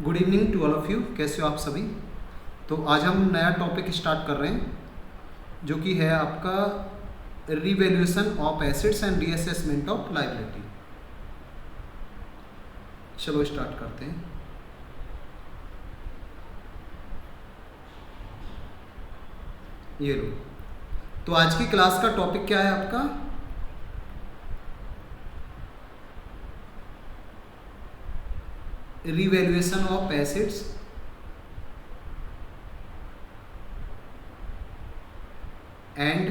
Good evening to all of you. कैसे हो आप सभी। तो आज हम नया टॉपिक स्टार्ट कर रहे हैं जो कि है आपका revaluation of assets and reassessment of liability. चलो स्टार्ट करते हैं। ये लो, तो आज की क्लास का टॉपिक क्या है आपका, revaluation of assets and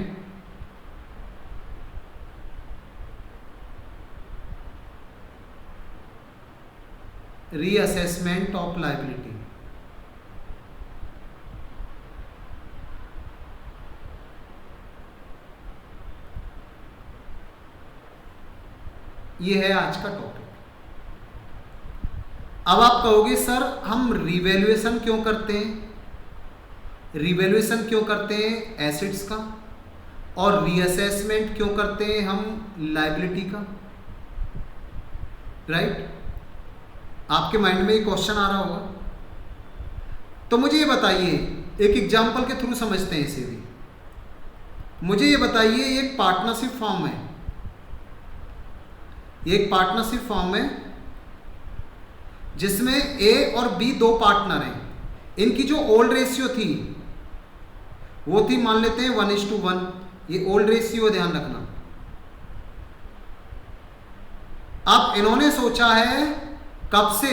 reassessment of liability. ये है आज का टॉपिक। अब आप कहोगे सर हम रिवैल्यूएशन क्यों करते हैं, रिवैल्यूएशन क्यों करते हैं एसेट्स का और रीअसेसमेंट क्यों करते हैं हम लायबिलिटी का, राइट? आपके माइंड में ये क्वेश्चन आ रहा होगा। तो मुझे ये बताइए, एक एग्जांपल के थ्रू समझते हैं इसे भी। मुझे ये बताइए, ये एक पार्टनरशिप फॉर्म है, ये एक पार्टनरशिप फॉर्म है जिसमें ए और बी दो पार्टनर हैं। इनकी जो ओल्ड रेशियो थी वो थी, मान लेते हैं 1:1। ये ओल्ड रेशियो, ध्यान रखना। अब इन्होंने सोचा है कब से,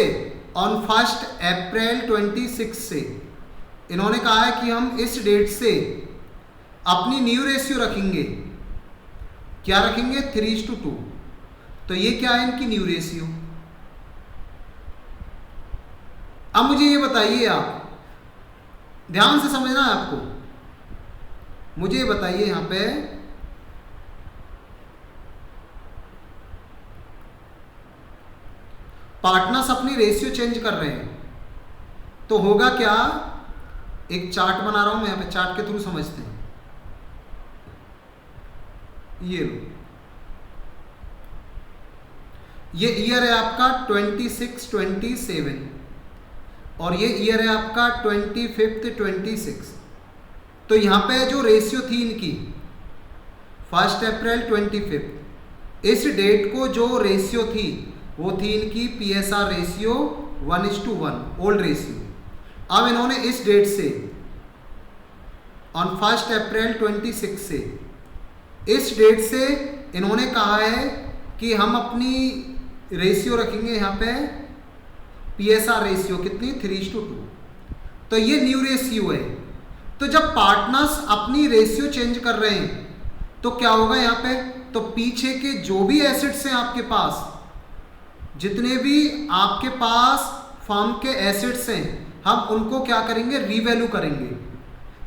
ऑन 1 अप्रैल 26 से इन्होंने कहा है कि हम इस डेट से अपनी न्यू रेशियो रखेंगे। क्या रखेंगे? 3:2। तो ये क्या है इनकी न्यू रेशियो। अब मुझे ये बताइए, आप ध्यान से समझना है आपको। मुझे ये बताइए, यहां पे पार्टनर्स अपनी रेशियो चेंज कर रहे हैं, तो होगा क्या? एक चार्ट बना रहा हूं मैं यहां पे, चार्ट के थ्रू समझते हैं। ये लो, ये ईयर है आपका 26-27 और ये ईयर है आपका 25-26। तो यहां पे जो रेशियो थी इनकी 1 अप्रैल 25, इस डेट को जो रेशियो थी वो थी इनकी PSR रेशियो 1:1, ओल्ड रेशियो। अब इन्होंने इस डेट से, ऑन 1 अप्रैल 26 से, इस डेट से इन्होंने कहा है कि हम अपनी रेशियो रखेंगे यहाँ पे PSR रेशियो कितनी, 3:2। तो ये न्यू रेशियो है। तो जब पार्टनर्स अपनी रेशियो चेंज कर रहे हैं तो क्या होगा यहाँ पे, तो पीछे के जो भी एसेट्स हैं आपके पास, जितने भी आपके पास फर्म के एसेट्स हैं, हम उनको क्या करेंगे? रीवैल्यू करेंगे।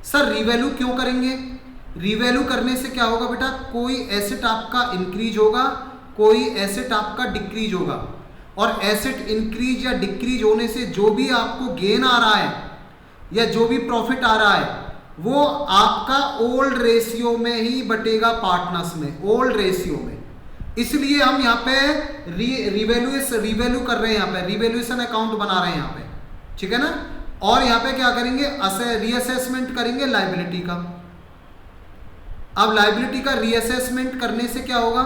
सर रिवैल्यू क्यों करेंगे? रिवैल्यू करने से क्या होगा बेटा, कोई एसेट आपका इंक्रीज होगा, कोई एसेट आपका डिक्रीज होगा। और एसेट इंक्रीज या डिक्रीज होने से जो भी आपको गेन आ रहा है या जो भी प्रॉफिट आ रहा है वो आपका ओल्ड रेशियो में ही बटेगा, पार्टनर्स में, ओल्ड रेशियो में। इसलिए हम यहाँ पे रिवैल्यू कर रहे हैं, यहाँ पे रिवैल्यूएशन अकाउंट बना रहे हैं यहाँ पे, ठीक है ना। और यहाँ पे क्या करेंगे? रीअसेसमेंट करेंगे लायबिलिटी का। अब लायबिलिटी का रीअसेसमेंट करने से क्या होगा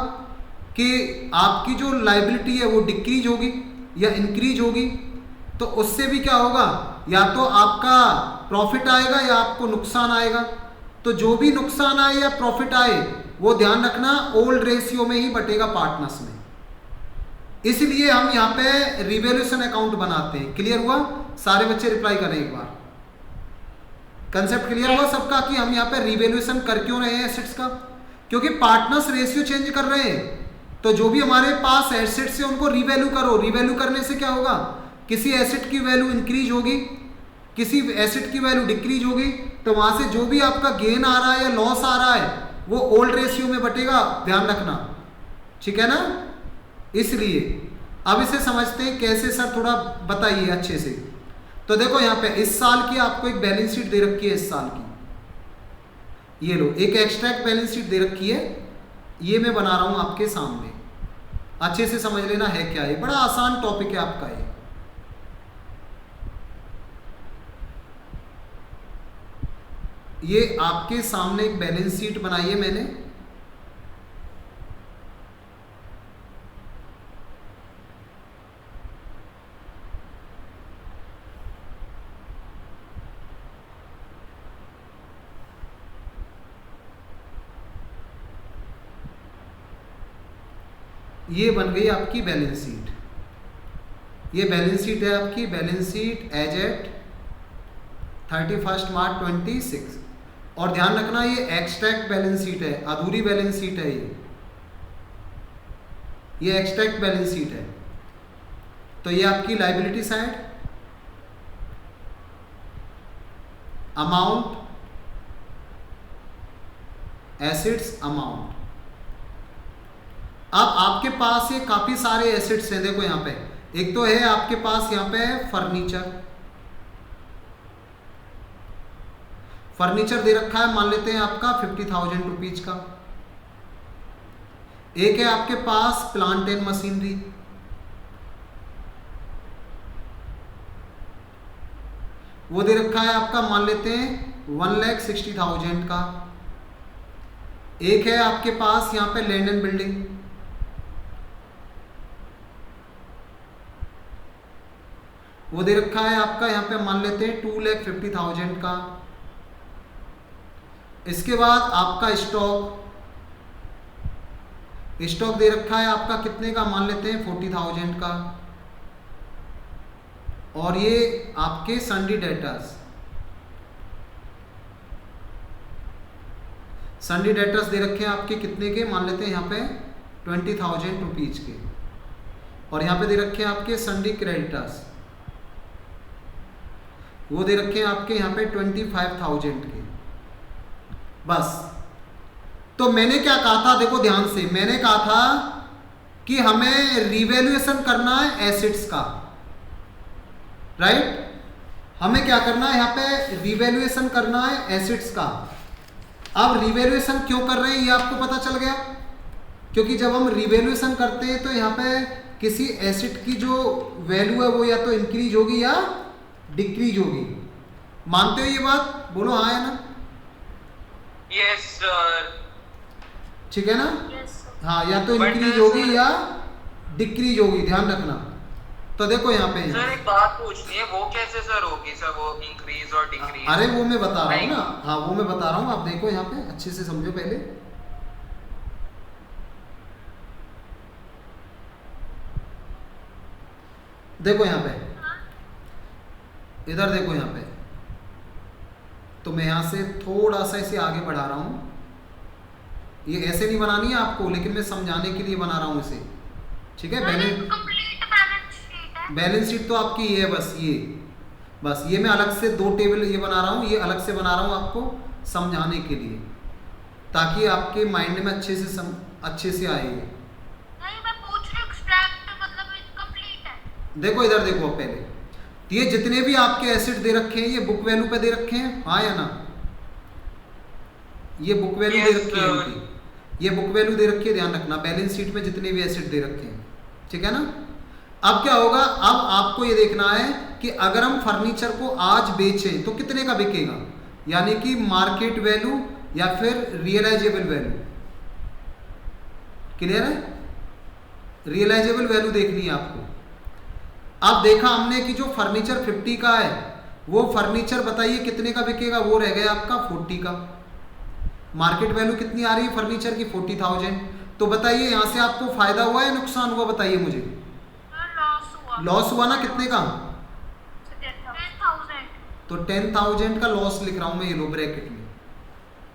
कि आपकी जो लायबिलिटी है वो डिक्रीज होगी या इंक्रीज होगी। तो उससे भी क्या होगा, या तो आपका प्रॉफिट आएगा या आपको नुकसान आएगा। तो जो भी नुकसान आए या प्रॉफिट आए वो ध्यान रखना ओल्ड रेशियो में ही बटेगा, पार्टनर्स में। इसलिए हम यहाँ पे रिवैल्यूएशन अकाउंट बनाते हैं। क्लियर हुआ? सारे बच्चे रिप्लाई करें एक बार। कंसेप्ट क्लियर हुआ सबका कि हम यहाँ पे रिवैल्यूएशन कर क्यों रहे हैं एसेट्स का? क्योंकि पार्टनर्स रेशियो चेंज कर रहे हैं, तो जो भी हमारे पास एसेट्स है उनको रिवैल्यू करो। रिवैल्यू करने से क्या होगा, किसी एसेट की वैल्यू इंक्रीज होगी, किसी एसेट की वैल्यू डिक्रीज होगी। तो वहां से जो भी आपका गेन आ रहा है या लॉस आ रहा है वो ओल्ड रेशियो में बटेगा, ध्यान रखना, ठीक है ना। इसलिए अब इसे समझते हैं कैसे। सर थोड़ा बताइए अच्छे से। तो देखो यहाँ पे इस साल की आपको एक बैलेंस शीट दे रखी है, इस साल की। ये लो, एक एक्सट्रैक्ट बैलेंस शीट दे रखी है, ये मैं बना रहा हूं आपके सामने। अच्छे से समझ लेना है क्या, ये बड़ा आसान टॉपिक है आपका ये। ये आपके सामने एक बैलेंस शीट बनाई है मैंने, ये बन गई आपकी बैलेंस शीट। ये बैलेंस शीट है आपकी, बैलेंस शीट एज एट 31 मार्च 26। और ध्यान रखना ये एक्सट्रैक्ट बैलेंस शीट है, अधूरी बैलेंस शीट है ये एक्सट्रैक्ट बैलेंस शीट है। तो ये आपकी liability side, amount, assets, amount. अब आपके पास ये काफी सारे एसेट्स हैं, देखो यहां पे एक तो है आपके पास यहां पे फर्नीचर, फर्नीचर दे रखा है, मान लेते हैं आपका 50,000 रुपीज का। एक है आपके पास प्लांट एंड मशीनरी, वो दे रखा है आपका, मान लेते हैं 1,60,000 का। एक है आपके पास यहां पे लैंड एंड बिल्डिंग, वो दे रखा है आपका यहां पे, मान लेते हैं 2,50,000 का। इसके बाद आपका स्टॉक, स्टॉक दे रखा है आपका कितने का, मान लेते हैं 40,000 का। और ये आपके सन्डी डेटर्स, सन्डी डेटर्स दे रखे हैं आपके कितने के, मान लेते हैं यहाँ पे 20,000 रुपीज के। और यहाँ पे दे रखे हैं आपके सन्डी क्रेडिटर्स, वो दे रखे हैं आपके यहाँ पे 25,000 के। बस। तो मैंने क्या कहा था, देखो ध्यान से, मैंने कहा था कि हमें रिवैल्यूएशन करना है एसेट्स का, राइट। हमें क्या करना है, यहाँ पे रिवैल्यूएशन करना है एसेट्स का। अब रिवैल्यूएशन क्यों कर रहे हैं ये आपको पता चल गया, क्योंकि जब हम रिवैल्यूएशन करते हैं तो यहाँ पे किसी एसेट की जो वैल्यू है वो या तो इंक्रीज होगी या डिक्रीज होगी। मानते हो ये बात, बोलो हाँ है ना? Yes sir. ठीक है ना? Yes, sir. हाँ, या तो इंक्रीज होगी या डिक्रीज होगी, ध्यान रखना। तो देखो यहाँ पे सर एक बात पूछनी है, वो कैसे सर होगी सर, वो इंक्रीज और डिक्रीज? अरे वो मैं बता रहा हूँ ना, हाँ वो मैं बता रहा हूँ। आप देखो यहाँ पे अच्छे से समझो पहले। देखो यहाँ पे, इधर देखो यहाँ पे, तो मैं यहाँ से थोड़ा सा इसे आगे बढ़ा रहा हूँ। ये ऐसे नहीं बनानी है आपको, लेकिन मैं समझाने के लिए बना रहा हूँ इसे, ठीक है। बैलेंस शीट तो आपकी ये है, बस ये मैं अलग से 2 टेबल ये बना रहा हूँ, ये अलग से बना रहा हूँ आपको समझाने के लिए, ताकि आपके माइंड में अच्छे से आए। नहीं, मैं पूछ रही हूँ एक्सट्रैक्ट मतलब इनकम्प्लीट है। देखो इधर देखो पहले, ये जितने भी आपके एसेट दे रखे हैं ये बुक वैल्यू पे दे रखे हैं, हाँ या ना? ये बुक वैल्यू दे रखी है इनकी, ये बुक वैल्यू दे रखी है, ध्यान रखना। बैलेंस शीट में जितने भी एसेट दे रखे हैं, ठीक है ना। अब क्या होगा, अब आपको ये देखना है कि अगर हम फर्नीचर को आज बेचें तो कितने का बिकेगा, यानी कि मार्केट वैल्यू या फिर रियलाइजेबल वैल्यू। क्लियर है? रियलाइजेबल वैल्यू देखनी है आपको। अब देखा हमने कि जो फर्नीचर 50 का है, वो फर्नीचर बताइए कितने का बिकेगा, वो रह गया आपका 40 का। मार्केट वैल्यू कितनी आ रही है फर्नीचर की, 40,000। तो बताइए यहाँ से आपको फायदा हुआ या नुकसान हुआ, बताइए मुझे। लॉस हुआ ना, कितने का? 10,000। तो 10,000 का लॉस लिख रहा हूं मैं ये लो ब्रैकेट में,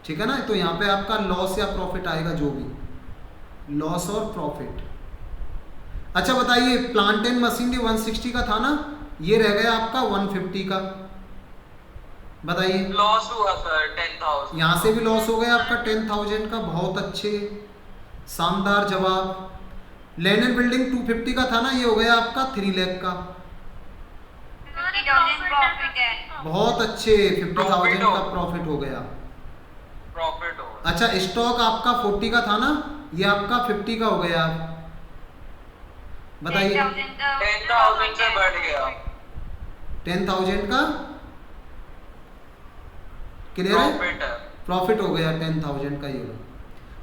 ठीक है ना। तो यहाँ पे आपका लॉस या प्रॉफिट आएगा, जो भी लॉस और प्रॉफिट। अच्छा बताइए, प्लांट एंड मशीनरी 160 का था ना, ये रह गया आपका 150 का। बताइए, लॉस हुआ सर 10,000। यहां से भी लॉस हो गया आपका 10,000 का। बहुत अच्छे, शानदार जवाब। लैंड एंड बिल्डिंग 250 का था ना, ये हो गया आपका 3 लाख का। 50,000 प्रॉफिट है। बहुत अच्छे, 50,000 का प्रॉफिट हो गया। प्रॉफिट हो। अच्छा, स्टॉक आपका 40 का था ना, ये आपका 50 का हो गया। बताइए, 10,000 से बढ़ गया। 10,000 का क्लियर है? प्रॉफिट है। प्रॉफिट हो गया 10,000 का ये।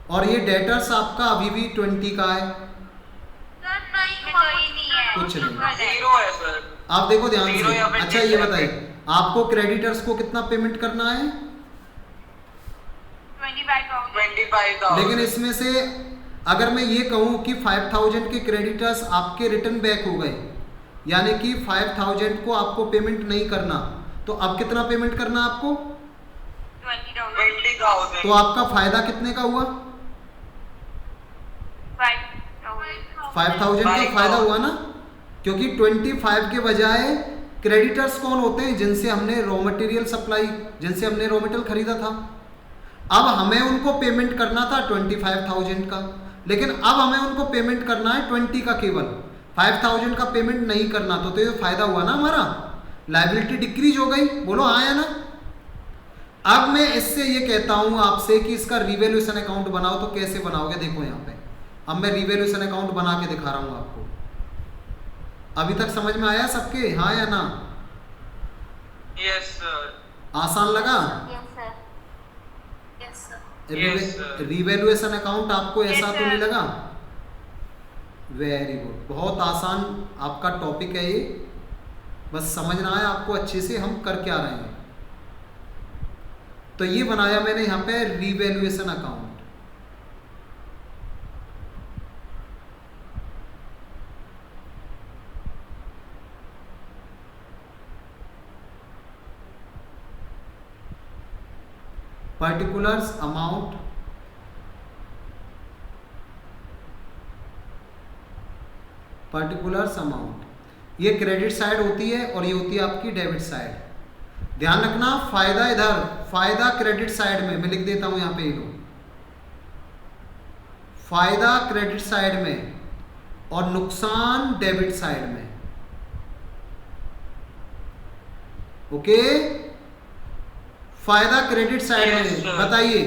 और ये डेटर्स आपका अभी भी 20 का है, सर नहीं इसमें तो ही नहीं है। कुछ नहीं। जीरो है सर। आप देखो ध्यान Zero से। या फिर अच्छा ये डेबिट। बताइए आपको क्रेडिटर्स को कितना पेमेंट करना है? 25,000। 25,000। लेकिन इसमें से अगर मैं ये कहूँ कि 5,000 के क्रेडिटर्स आपके रिटर्न बैक हो गए, यानी कि 5,000 को आपको पेमेंट नहीं करना, तो अब कितना पेमेंट करना आपको? 20,000। 20,000। तो आपका फायदा कितने का हुआ? 5,000। 5,000 का 5,000 फायदा हुआ ना, क्योंकि 25 के बजाय क्रेडिटर्स कौन होते हैं? जिनसे हमने रॉ मटेरियल सप्लाई, जिनसे हमने रॉ मटेरियल खरीदा था। अब हमें उनको पेमेंट करना था 25,000 का, लेकिन अब हमें उनको पेमेंट करना है 20 का, केवल 5,000 का पेमेंट नहीं करना। तो ये फायदा हुआ ना हमारा, लायबिलिटी डिक्रीज हो गई। बोलो हाँ या ना? अब मैं इससे ये कहता हूं आपसे कि इसका रिवैल्यूएशन अकाउंट बनाओ। तो कैसे बनाओगे? देखो यहाँ पे अब मैं रिवैल्यूएशन अकाउंट बना के दिखा रहा हूं आपको। अभी तक समझ में आया सबके? हाँ या ना? Yes sir. आसान लगा? Yes sir, yes sir. Yes, sir. Revaluation account आपको ऐसा Yes, तो नहीं sir. लगा? वेरी गुड, बहुत आसान आपका टॉपिक है ये, बस समझना है आपको अच्छे से हम कर क्या रहे हैं। तो ये बनाया मैंने यहाँ पे revaluation account. Particulars amount, particulars amount, ये क्रेडिट साइड होती है और ये होती है आपकी डेबिट साइड। ध्यान रखना, फायदा इधर, फायदा क्रेडिट साइड में, मैं लिख देता हूं यहां पे ये लो, फायदा क्रेडिट साइड में और नुकसान डेबिट साइड में। ओके, फायदा क्रेडिट साइड Yes, में। sir. बताइए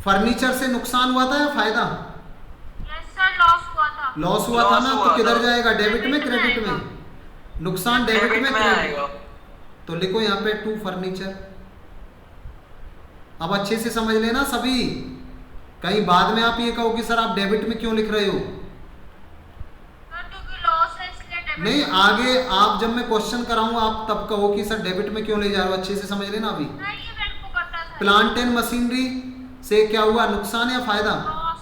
फर्नीचर से नुकसान हुआ था या फायदा? यस सर, लॉस हुआ था। लॉस हुआ था Loss ना, हुआ तो किधर था। जाएगा? डेबिट में, Debit में क्रेडिट में? आएगा। नुकसान डेबिट में, क्रेडिट। आएगा। तो लिखो यहाँ पे टू फर्नीचर। अब अच्छे से समझ लेना सभी, कहीं बाद में आप ये कहो कि सर आप डेबिट में क्यों लिख रहे हो। सर क्योंकि लॉस है इसलिए डेबिट। नहीं, आगे आप जब मैं क्वेश्चन कराऊंगा आप तब कहो कि सर डेबिट में क्यों ले जा रहे हो। अच्छे से समझ लेना अभी। नहीं, ये मेरे को पता था। प्लांट एंड मशीनरी से क्या हुआ? नुकसान या फायदा? लॉस।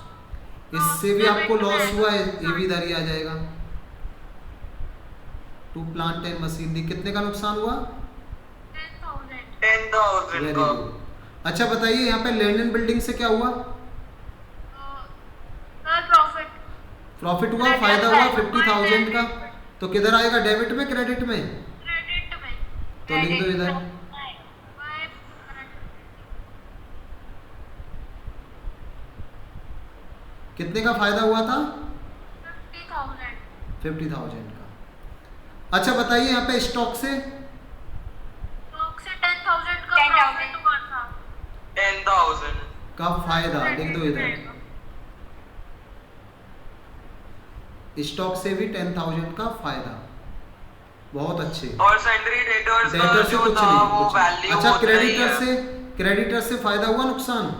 इससे भी आपको लॉस हुआ है, ये भी इधर ही आ जाएगा। टू प्लांट एंड मशीनरी कितने का नुकसान हुआ? 10,000। 10,000 वेरी का। गुड। अच्छा बताइए यहाँ पे लैंड एंड बिल्डिंग से क्या हुआ? Sir profit. प्रॉफिट हुआ, Credit फायदा हुआ side, 50,000 का। credit। तो किधर आएगा? डेबिट में, क्रेडिट में? क्रेडिट में। तो लिख दो इधर। कितने का फायदा हुआ था? 50,000। 50,000 का। अच्छा बताइए यहाँ पे स्टॉक से? स्टॉक से 10,000 का 10,000 प्रॉफिट हुआ था। 10,000। का फायदा लिख दो इधर। स्टॉक से भी 10,000 का फायदा। बहुत अच्छे। और सैंडरी डेटर्स डेटर से जो कुछ था नहीं, वो कुछ नहीं। वैल्यू अच्छा क्रेडिटर से, क्रेडिटर से फायदा हुआ, नुकसान?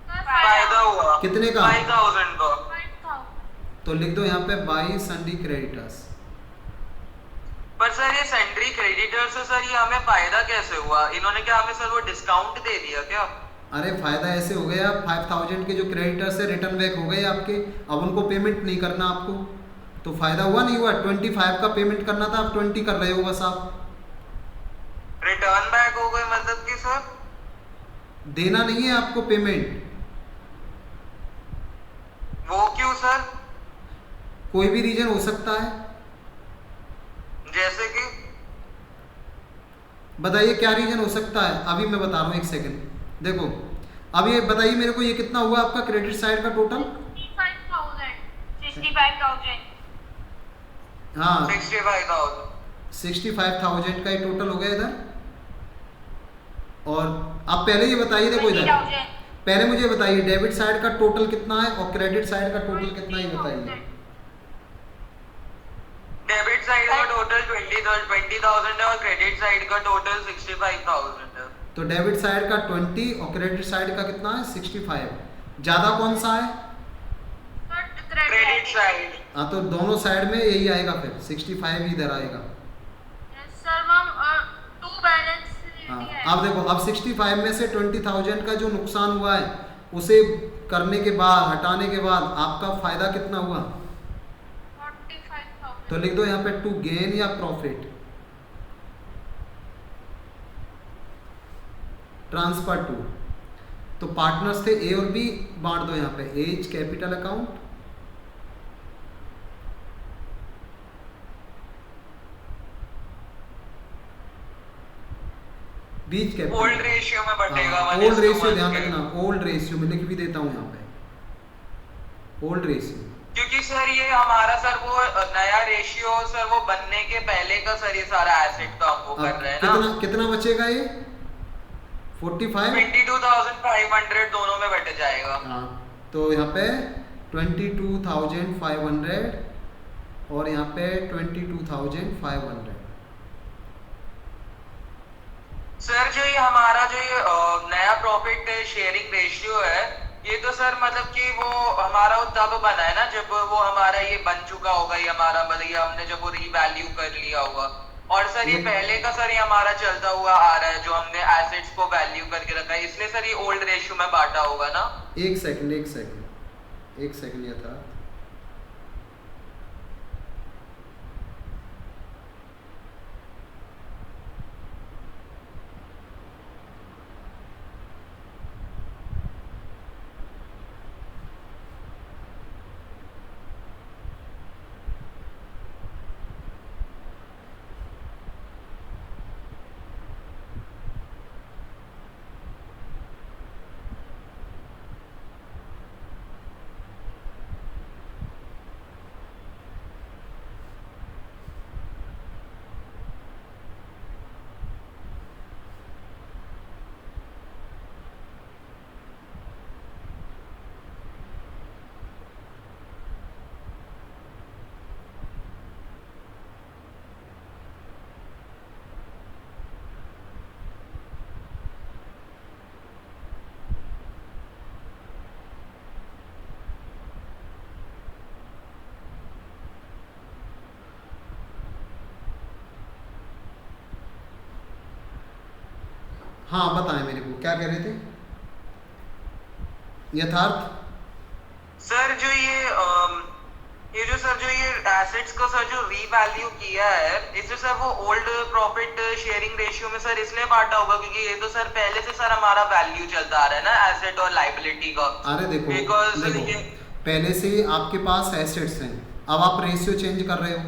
फायदा हुआ कितने का? 5,000 का। 5,000। तो लिख दो यहाँ पे बाई सन्डी क्रेडिटर्स। पर सर ये सैंडरी क्रेडिटर से सर ये हमें फायदा कैसे हुआ? इन्होंने क्या हमें सर वो डिस्काउंट दे दिया क्या? अरे फायदा ऐसे हो गया, 5,000 के जो क्रेडिटर्स है रिटर्न बैक हो गए आपके, अब उनको पेमेंट नहीं करना आपको, तो फायदा हुआ नहीं हुआ? 25 का पेमेंट करना था, आप 20 कर रहे हो बस आप। रिटर्न बैक हो गए मतलब कि सर? देना नहीं है आपको पेमेंट। वो क्यों सर? कोई भी रीजन हो सकता है। जैसे कि बताइए क्या रीजन हो सकता है? अभी मैं बता रहा हूँ, एक सेकंड। देखो अब ये बताइए मेरे को, ये कितना हुआ आपका क्रेडिट साइड का टोटल? 65,000। 65,000। हाँ 65,000। 65,000 का ये टोटल हो गया इधर। और आप पहले ये बताइए, देखो इधर 20,000। पहले मुझे बताइए डेबिट साइड का टोटल कितना है और क्रेडिट साइड का टोटल कितना है, बताइए। डेबिट साइड का टोटल 20,000 है और क्रेडिट साइड का टोटल 65,000 है। तो डेबिट साइड का 20 और क्रेडिट साइड का कितना है 65। ज़्यादा कौन सा है? Credit side. हाँ तो दोनों साइड में यही आएगा, फिर 65 ही इधर आएगा। सर मैम टू बैलेंस हाँ अब देखो, अब 65 में से 20,000 का जो नुकसान हुआ है उसे करने के बाद, हटाने के बाद आपका फायदा कितना हुआ? 45,000। तो लिख दो यहाँ पे टू गेन या प्रॉफिट, ट्रांसफर टू। तो पार्टनर्स थे ए और बी, बांट दो यहाँ पे, एज कैपिटल अकाउंट, बीच कैपिटल। ओल्ड रेशियो में बटेगा। ओल्ड रेशियो ध्यान रखना, ओल्ड रेशियो में लिख भी देता हूँ यहाँ पे, ओल्ड रेशियो। क्योंकि सर ये हमारा सर वो नया रेशियो सर वो बनने के पहले का सर ये सारा एसेट का हम वो कर रहे हैं ना। कितना बचेगा ये? 45 22,500 दोनों में बट जाएगा। हाँ तो यहाँ पे 22,500 और यहाँ पे 22,500। सर जो ये हमारा जो ये नया प्रॉफिट शेयरिंग रेशियो है, ये तो सर मतलब कि वो हमारा तब बना है ना जब वो हमारा ये बन चुका होगा, ये हमारा मतलब ये हमने जब वो रीवैल्यू कर लिया होगा। और सर ये पहले का सर ये हमारा चलता हुआ आ रहा है जो हमने एसेट्स को वैल्यू करके रखा है, इसलिए सर ये ओल्ड रेशियो में बांटा होगा ना। एक सेकंड ये था। हाँ बताएं मेरे को, क्या कह रहे थे? यथार्थ सर जो ये जो सर जो ये एसेट्स को सर जो रीवैल्यू किया है, इससे सर वो ओल्ड प्रॉफिट शेयरिंग रेशियो में सर इसलिए बांटा होगा क्योंकि ये तो सर पहले से सर हमारा वैल्यू चलता आ रहा है ना एसेट और लायबिलिटी का। अरे देखो, देखो पहले से ही आपके पास एसेट्स हैं, अब आप रेशियो चेंज कर रहे हो,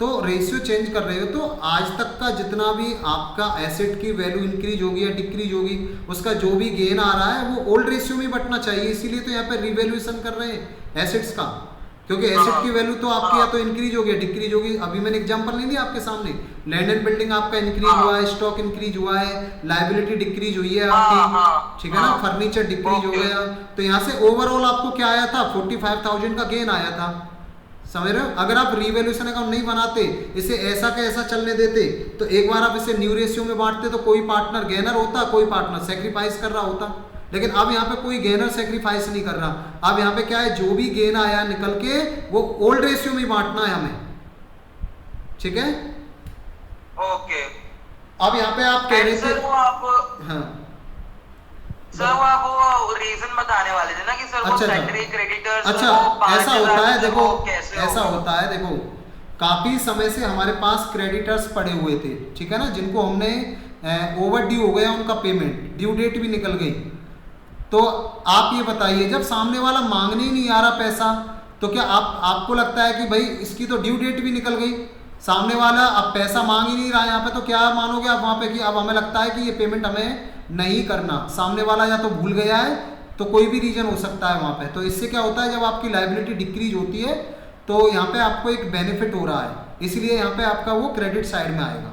तो रेशियो चेंज कर रहे हो तो आज तक का जितना भी आपका एसेट की वैल्यू इंक्रीज होगी या डिक्रीज होगी, उसका जो भी गेन आ रहा है वो ओल्ड रेशियो में बटना चाहिए। इसीलिए तो यहाँ पे रिवैल्यूएशन कर रहे हैं एसेट्स का, क्योंकि एसेट की वैल्यू तो आपकी या तो इंक्रीज होगी या डिक्रीज होगी। अभी मैंने एग्जांपल नहीं दिया आपके सामने, लैंड एंड बिल्डिंग आपका इंक्रीज हुआ है, स्टॉक इंक्रीज हुआ है, लायबिलिटी डिक्रीज हुई है आपकी, ठीक है ना, फर्नीचर डिक्रीज हो गया। तो यहाँ से ओवरऑल आपको क्या आया था? 45,000 का गेन आया था, समझ रहे हो? अगर आप रिवैल्यूएशन अकाउंट नहीं बनाते, इसे ऐसा का ऐसा चलने देते, तो एक बार आप इसे न्यू रेशियो में बांटते तो कोई पार्टनर गेनर होता, कोई पार्टनर सेक्रीफाइस कर रहा होता। लेकिन अब यहाँ पे कोई गेनर सेक्रीफाइस नहीं कर रहा। अब यहाँ पे क्या है, जो भी गेन आया निकल के वो ओल्ड रेशियो में बांटना है हमें, ठीक है? ओके। अब यहाँ पे आप कह रहे थे, हाँ सर वो आप वो रीजन बताने वाले थे ना कि सर वो सेंट्री क्रेडिटर्स, अच्छा ऐसा होता है, देखो ऐसा होता है, देखो काफी समय से हमारे पास क्रेडिटर्स पड़े हुए थे, ठीक है ना, जिनको हमने ओवर ड्यू हो गया उनका पेमेंट, ड्यू डेट भी निकल गई। तो आप ये बताइए, जब सामने वाला मांगने ही नहीं आ रहा पैसा, तो क्या आपको लगता है कि भाई इसकी तो ड्यू डेट भी निकल गई, सामने वाला अब पैसा मांग ही नहीं रहा यहाँ पे, तो क्या मानोगे आप वहाँ पे कि अब हमें लगता है कि ये पेमेंट हमें नहीं करना, सामने वाला या तो भूल गया है, तो कोई भी रीजन हो सकता है वहाँ पे। तो इससे क्या होता है, जब आपकी लायबिलिटी डिक्रीज होती है तो यहाँ पे आपको एक बेनिफिट हो रहा है, इसलिए यहाँ पे आपका वो क्रेडिट साइड में आएगा,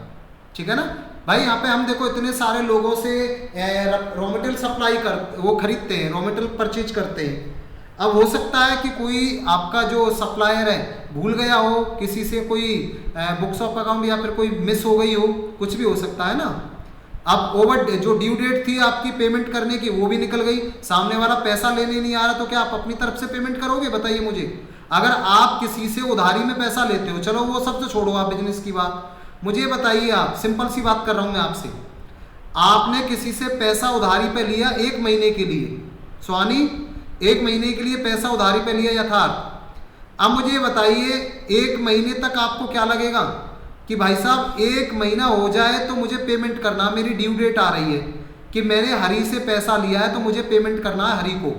ठीक है ना भाई। यहाँ पे हम देखो इतने सारे लोगों से रॉ मटेरियल सप्लाई वो खरीदते हैं, रॉ मटेरियल परचेज करते हैं। अब हो सकता है कि कोई आपका जो सप्लायर है भूल गया हो, किसी से कोई बुक्स ऑफ अकाउंट या फिर कोई मिस हो गई हो, कुछ भी हो सकता है ना। अब ओवर जो ड्यू डेट थी आपकी पेमेंट करने की वो भी निकल गई, सामने वाला पैसा लेने नहीं आ रहा, तो क्या आप अपनी तरफ से पेमेंट करोगे? बताइए मुझे। अगर आप किसी से उधारी में पैसा लेते हो, चलो वो सब तो छोड़ो, आप बिजनेस की बात मुझे बताइए। आप सिंपल सी बात कर रहा हूं मैं आपसे, आपने किसी से पैसा उधारी पे लिया 1 महीने के लिए, स्वानी 1 महीने के लिए पैसा उधारी पे लिया यथार्थ। अब मुझे ये बताइए 1 महीने तक आपको क्या लगेगा कि भाई साहब 1 महीना हो जाए तो मुझे पेमेंट करना, मेरी ड्यू डेट आ रही है कि मैंने हरी से पैसा लिया है तो मुझे पेमेंट करना है हरी को।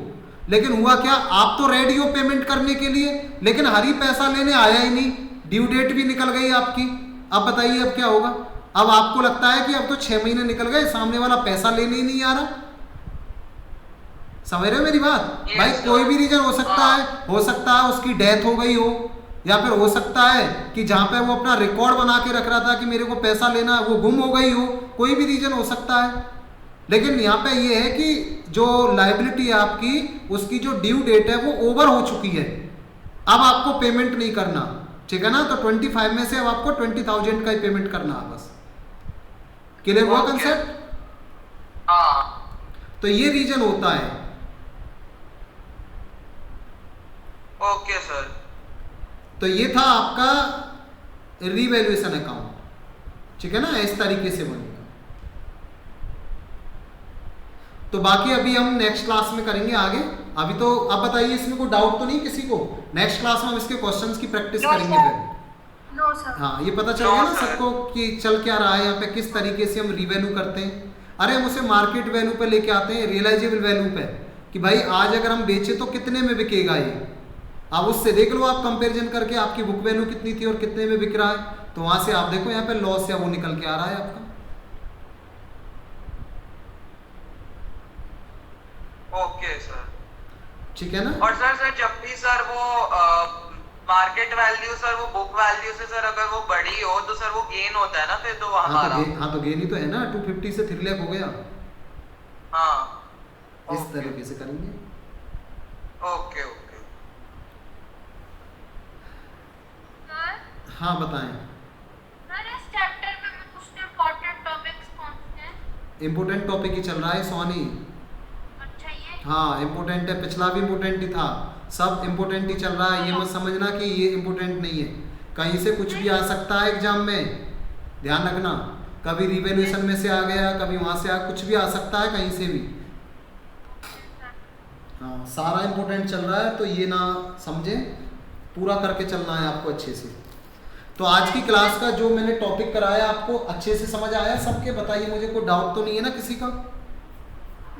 लेकिन हुआ क्या, आप तो रेडी हो पेमेंट करने के लिए, लेकिन हरी पैसा लेने आया ही नहीं, ड्यू डेट भी निकल गई आपकी। अब बताइए अब क्या होगा? अब आपको लगता है कि अब तो 6 महीने निकल गए, सामने वाला पैसा लेने ही नहीं आ रहा। समझ रहे हो मेरी बात? भाई कोई भी रीजन हो सकता है उसकी डेथ हो गई हो, या फिर हो सकता है कि जहां पे वो अपना रिकॉर्ड बना के रख रहा था कि मेरे को पैसा लेना, वो गुम हो गई हो, कोई भी रीजन हो सकता है। लेकिन यहाँ पे ये है कि जो लायबिलिटी है आपकी, उसकी जो ड्यू डेट है वो ओवर हो चुकी है, अब आपको पेमेंट नहीं करना, ठीक है ना? तो 25 में से अब आपको 20,000 का ही पेमेंट करना है बस। क्लियर हुआ कंसेप्ट? तो ये रीजन होता है। Okay sir. तो ये था आपका रिवैल्यूएशन अकाउंट, ठीक है ना? इस तरीके से बनेगा। तो बाकी अभी हम नेक्स्ट क्लास में करेंगे आगे। अभी तो अब बताइए, इसमें कोई डाउट तो नहीं किसी को? नेक्स्ट क्लास में हम इसके क्वेश्चंस की प्रैक्टिस करेंगे फिर। No sir. हाँ, ये पता चल गया ना सबको कि चल क्या रहा है यहाँ पे, किस तरीके से हम रिवैल्यू करते हैं। अरे हम उसे मार्केट वैल्यू पे लेके आते हैं, रियलाइजेबल वैल्यू पे, कि भाई आज अगर हम बेचे तो कितने में बिकेगा ये। अब उससे देख लो आप कंपैरिजन करके, आपकी बुक वैल्यू कितनी थी और कितने में बिक रहा है, तो वहां से आप देखो यहाँ पे लॉस या वो निकल के आ रहा है आपका। ओके सर, ठीक है ना? और सर जब भी सर वो मार्केट वैल्यू सर वो बुक वैल्यू से सर अगर वो बड़ी हो तो सर वो गेन होता है ना फिर तो हमारा। हाँ तो गेन ही तो है ना, 250 से 3 लाख हो गया। हाँ, इस तरीके से करेंगे। Okay okay sir. हाँ बताएं। सर इस चैप्टर में कुछ इम्पोर्टेंट टॉपिक्स कौन से हैं? इम्पोर्टेंट टॉपिक ही चल रहा है सोनी। अच्छा ये। हाँ इम्पोर्टेंट है, पिछला भी इम्पोर्टेंट ही था, सब इम्पोर्टेंट ही चल रहा है। ये मत समझना कि ये इम्पोर्टेंट नहीं है, कहीं से कुछ भी आ सकता है एग्जाम में, ध्यान रखना। कभी रिवैल्यूएशन में से आ गया, कभी वहां से कुछ भी आ सकता है कहीं से भी। हाँ सारा इम्पोर्टेंट चल रहा है, तो ये ना समझे, पूरा करके चलना है आपको अच्छे से। तो आज की क्लास का जो मैंने टॉपिक कराया आपको अच्छे से समझ आया सबके? बताइए मुझे, कोई डाउट तो नहीं है ना किसी का?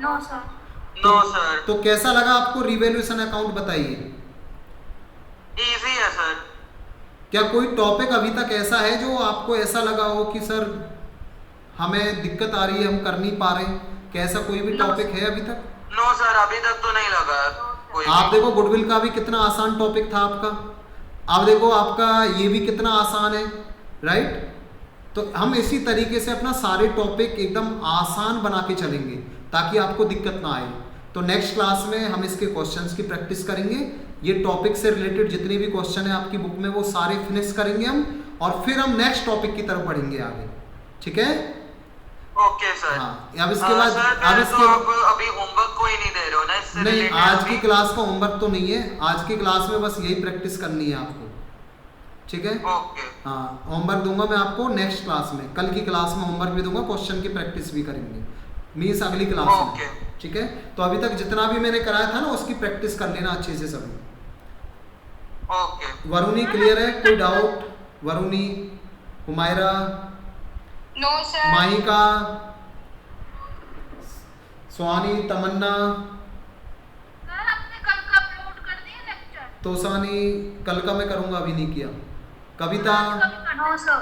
No sir. No sir. तो कैसा लगा आपको रिवैल्यूएशन अकाउंट? बताइए। इजी है सर। क्या कोई टॉपिक अभी तक ऐसा है जो आपको ऐसा लगा हो कि सर हमें दिक्कत आ रही है, हम कर नहीं पा रहे? क्या ऐसा कोई भी टॉपिक है अभी तक? नो सर, अभी तक तो नहीं लगा कोई। आप देखो गुडविल का भी कितना आसान टॉपिक था आपका, आप देखो आपका ये भी कितना आसान है, राइट? तो हम इसी तरीके से अपना सारे टॉपिक एकदम आसान बना के चलेंगे ताकि आपको दिक्कत ना आए। तो नेक्स्ट क्लास में हम इसके क्वेश्चंस की प्रैक्टिस करेंगे, ये टॉपिक से रिलेटेड जितने भी क्वेश्चन है आपकी बुक में वो सारे फिनिश करेंगे हम, और फिर हम नेक्स्ट टॉपिक की तरफ बढ़ेंगे आगे, ठीक है? Okay sir. हाँ, अब इसके बाद सर अब तो आप अभी होमवर्क कोई नहीं दे रहे हो ना इससे नहीं, related आज अभी? की क्लास का होमवर्क तो नहीं है, आज की क्लास में बस यही प्रैक्टिस करनी है आपको, ठीक है? ओके। हाँ होमवर्क दूंगा मैं आपको नेक्स्ट क्लास में, कल की क्लास में होमवर्क भी दूंगा, क्वेश्चन की प्रैक्टिस भी करेंगे, मीन्स अगली क्लास में, ओके। ठीक है? तो अभी तक जितना भी मैंने कराया था ना उसकी प्रैक्टिस कर लेना अच्छे से सभी। ओके। वरुणी क्लियर है? कोई doubt? Varuni, Humaira, no sir. Mahika, Swani, Tamanna, sir आपने कल का अपलोड कर दिया लेक्चर? तोसानी, कल का मैं करूंगा, अभी नहीं किया। कविता, नो सर।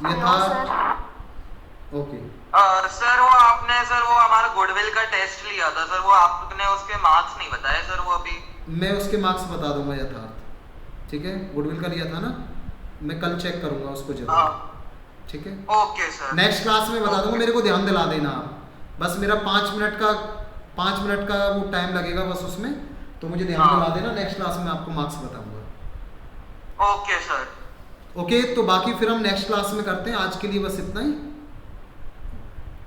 यथार्थ, ओके। सर वो आपने सर वो हमारा गुडविल का टेस्ट लिया था सर, वो आपने उसके मार्क्स नहीं बताए सर वो अभी। मैं उसके मार्क्स बता दूंगा यथार्थ, ठीक है? गुडविल का लिया था ना, मैं कल चेक करूंगा उसको जरूर, ठीक है? Okay sir. नेक्स्ट क्लास में बता दूंगा, मेरे को ध्यान दिला देना आप, बस मेरा 5 मिनट का वो टाइम लगेगा बस उसमें, तो मुझे ध्यान दिला देना, नेक्स्ट क्लास में आपको मार्क्स बताऊंगा। Okay sir. ओके, तो बाकी फिर हम नेक्स्ट क्लास में करते हैं, आज के लिए बस इतना ही।